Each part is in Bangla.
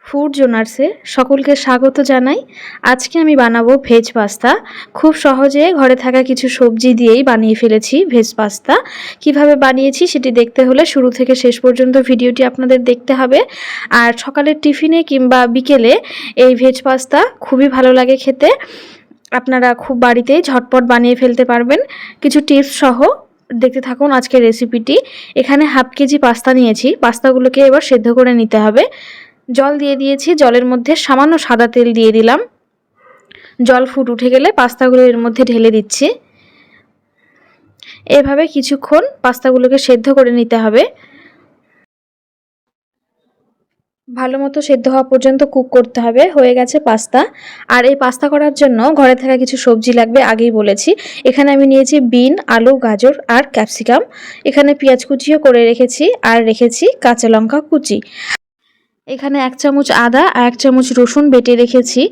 ফুড জোনার্সে সকলকে স্বাগত জানাই। আজকে আমি বানাবো ভেজ পাস্তা। খুব সহজে ঘরে থাকা কিছু সবজি দিয়েই বানিয়ে ফেলেছি ভেজ পাস্তা। কিভাবে বানিয়েছি সেটি দেখতে হলে শুরু থেকে শেষ পর্যন্ত ভিডিওটি আপনাদের দেখতে হবে। আর সকালের টিফিনে কিংবা বিকেলে এই ভেজ পাস্তা খুবই ভালো লাগে খেতে। আপনারা খুব বাড়িতেই ঝটপট বানিয়ে ফেলতে পারবেন। কিছু টিপস সহ দেখতে থাকুন আজকের রেসিপিটি। এখানে হাফ কেজি পাস্তা নিয়েছি। পাস্তাগুলোকে এবার সেদ্ধ করে নিতে হবে। জল দিয়ে দিয়েছি, জলের মধ্যে সামান্য সাদা তেল দিয়ে দিলাম। জল ফুট উঠে গেলে পাস্তাগুলো এর মধ্যে ঢেলে দিচ্ছি। এভাবে কিছুক্ষণ পাস্তাগুলোকে সেদ্ধ করে নিতে হবে। ভালো মতো সেদ্ধ হওয়া পর্যন্ত কুক করতে হবে। হয়ে গেছে পাস্তা। আর এই পাস্তা করার জন্য ঘরে থাকা কিছু সবজি লাগবে, আগেই বলেছি। এখানে আমি নিয়েছি বিন, আলু, গাজর আর ক্যাপসিকাম। এখানে পেঁয়াজ কুচিও করে রেখেছি আর রেখেছি কাঁচা লঙ্কা কুচি। এখানে 1 চামচ আদা আর 1 চামচ রসুন বেটে রেখেছি।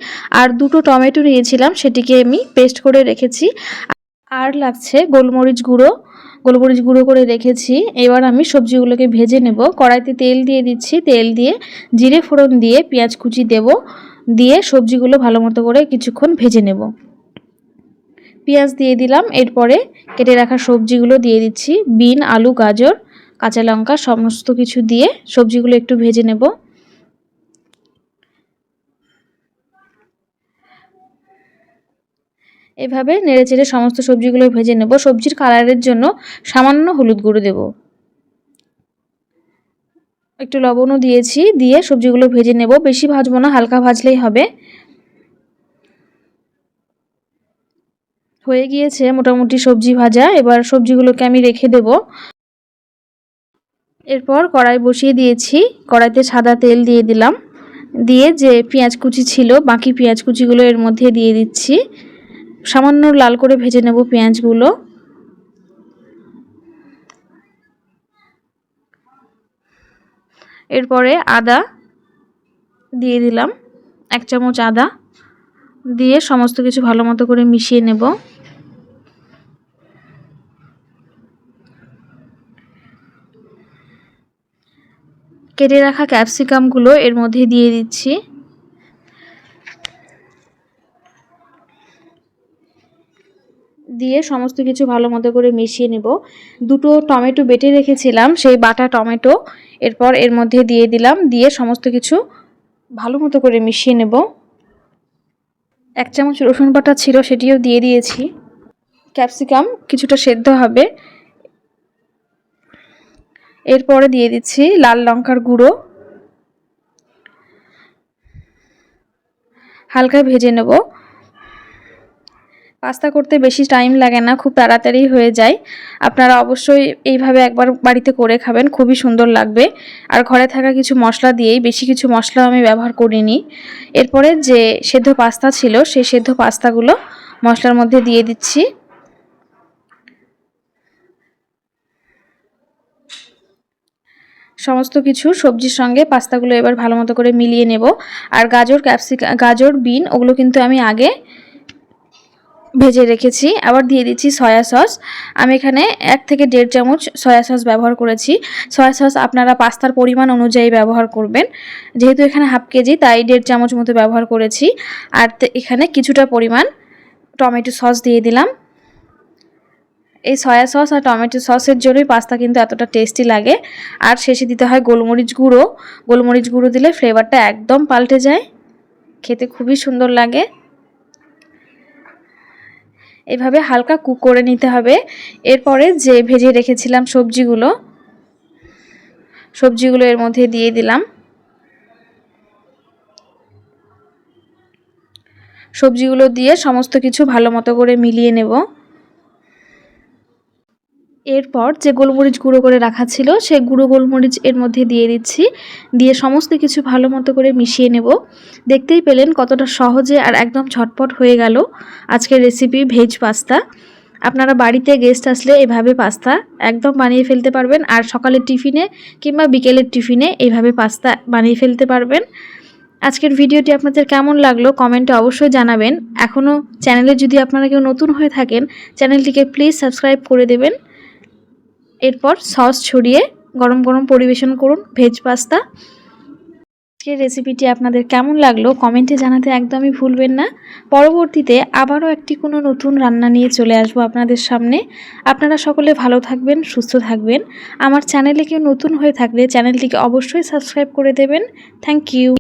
আর 2টো টমেটো নিয়েছিলাম, সেটিকে আমি পেস্ট করে রেখেছি। আর লাগছে গোলমরিচ গুঁড়ো করে রেখেছি। এবার আমি সবজিগুলোকে ভেজে নেব। কড়াইতে তেল দিয়ে দিচ্ছি। তেল দিয়ে জিরে ফোড়ন দিয়ে পেঁয়াজ কুচি দেব, দিয়ে সবজিগুলো ভালো মতো করে কিছুক্ষণ ভেজে নেব। পেঁয়াজ দিয়ে দিলাম। এরপরে কেটে রাখা সবজিগুলো দিয়ে দিচ্ছি। বিন, আলু, গাজর, কাঁচা লঙ্কা সমস্ত কিছু দিয়ে সবজিগুলো একটু ভেজে নেব। এভাবে নেড়েচেড়ে সমস্ত সবজিগুলো ভেজে নেব। সবজির কালারের জন্য সামান্য হলুদ গুঁড়ো দেব, একটু লবণও দিয়েছি। দিয়ে সবজিগুলো ভেজে নেব। বেশি ভাজবো না, হালকা ভাজলেই হবে। হয়ে গিয়েছে মোটামুটি সবজি ভাজা। এবার সবজিগুলোকে আমি রেখে দেব। এরপর কড়াই বসিয়ে দিয়েছি। কড়াইতে সাদা তেল দিয়ে দিলাম। দিয়ে যে পেঁয়াজ কুচি ছিল, বাকি পেঁয়াজ কুচিগুলো এর মধ্যে দিয়ে দিচ্ছি। সামান্য লাল করে ভেজে নেব পেঁয়াজগুলো। এরপরে আদা দিয়ে দিলাম, 1 চামচ আদা দিয়ে সমস্ত কিছু ভালো মতো করে মিশিয়ে নেব। কেটে রাখা ক্যাপসিকামগুলো এর মধ্যে দিয়ে দিচ্ছি। দিয়ে সমস্ত কিছু ভালো মতো করে মিশিয়ে নেব। 2টো টমেটো বেটে রেখেছিলাম, সেই বাটা টমেটো এরপর এর মধ্যে দিয়ে দিলাম। দিয়ে সমস্ত কিছু ভালো মতো করে মিশিয়ে নেব। 1 চামচ রসুন বাটা ছিল, সেটিও দিয়ে দিয়েছি। ক্যাপসিকাম কিছুটা সেদ্ধ হবে। এরপরে দিয়ে দিচ্ছি লাল লঙ্কার গুঁড়ো। হালকা ভেজে নেব। পাস্তা করতে বেশি টাইম লাগে না, খুব তাড়াতাড়ি হয়ে যায়। আপনারা অবশ্যই এইভাবে একবার বাড়িতে করে খাবেন, খুবই সুন্দর লাগবে। আর ঘরে থাকা কিছু মশলা দিয়েই, বেশি কিছু মশলা আমি ব্যবহার করিনি। এরপরে যে সেদ্ধ পাস্তা ছিল, সেই সেদ্ধ পাস্তাগুলো মশলার মধ্যে দিয়ে দিচ্ছি। সমস্ত কিছু সবজির সঙ্গে পাস্তাগুলো এবার ভালো মতো করে মিলিয়ে নেব। আর গাজর, বিন ওগুলো কিন্তু আমি আগে ভেজে রেখেছি। আবার দিয়ে দিচ্ছি সয়া সস। আমি এখানে 1 থেকে 1.5 চামচ সয়া সস ব্যবহার করেছি। সয়া সস আপনারা পাস্তার পরিমাণ অনুযায়ী ব্যবহার করবেন। যেহেতু এখানে হাফ কেজি, তাই 1.5 চামচ মতো ব্যবহার করেছি। আর এখানে কিছুটা পরিমাণ টমেটো সস দিয়ে দিলাম। এই সয়া সস আর টমেটো সসের জন্যই পাস্তা কিন্তু এতটা টেস্টি লাগে। আর শেষে দিতে হয় গোলমরিচ গুঁড়ো। গোলমরিচ গুঁড়ো দিলে ফ্লেভারটা একদম পাল্টে যায়, খেতে খুবই সুন্দর লাগে। এভাবে হালকা কুক করে নিতে হবে। এরপরে যে ভেজে রেখেছিলাম সবজিগুলো এর মধ্যে দিয়ে দিলাম। সবজিগুলো দিয়ে সমস্ত কিছু ভালো মতো করে মিলিয়ে নেব। এরপর যে গোলমরিচ গুঁড়ো করে রাখা ছিল, সেই গুঁড়ো গোলমরিচ এর মধ্যে দিয়ে দিচ্ছি। দিয়ে সমস্ত কিছু ভালো মতো করে মিশিয়ে নেব। দেখতেই পেলেন কতটা সহজে আর একদম ঝটপট হয়ে গেল আজকের রেসিপি ভেজ পাস্তা। আপনারা বাড়িতে গেস্ট আসলে এভাবে পাস্তা একদম বানিয়ে ফেলতে পারবেন। আর সকালের টিফিনে কিংবা বিকেলের টিফিনে এইভাবে পাস্তা বানিয়ে ফেলতে পারবেন। আজকের ভিডিওটি আপনাদের কেমন লাগলো কমেন্টে অবশ্যই জানাবেন। এখনও চ্যানেলে যদি আপনারা কেউ নতুন হয়ে থাকেন, চ্যানেলটিকে প্লিজ সাবস্ক্রাইব করে দেবেন। এরপর সস ছড়িয়ে গরম গরম পরিবেশন করুন ভেজ পাস্তা। আজকের রেসিপিটি আপনাদের কেমন লাগলো কমেন্টে জানাতে একদমই ভুলবেন না। পরবর্তীতে আবারও একটি কোনো নতুন রান্না নিয়ে চলে আসবো আপনাদের সামনে। আপনারা সকলে ভালো থাকবেন, সুস্থ থাকবেন। আমার চ্যানেলে কেউ নতুন হয়ে থাকলে চ্যানেলটিকে অবশ্যই সাবস্ক্রাইব করে দেবেন। Thank you.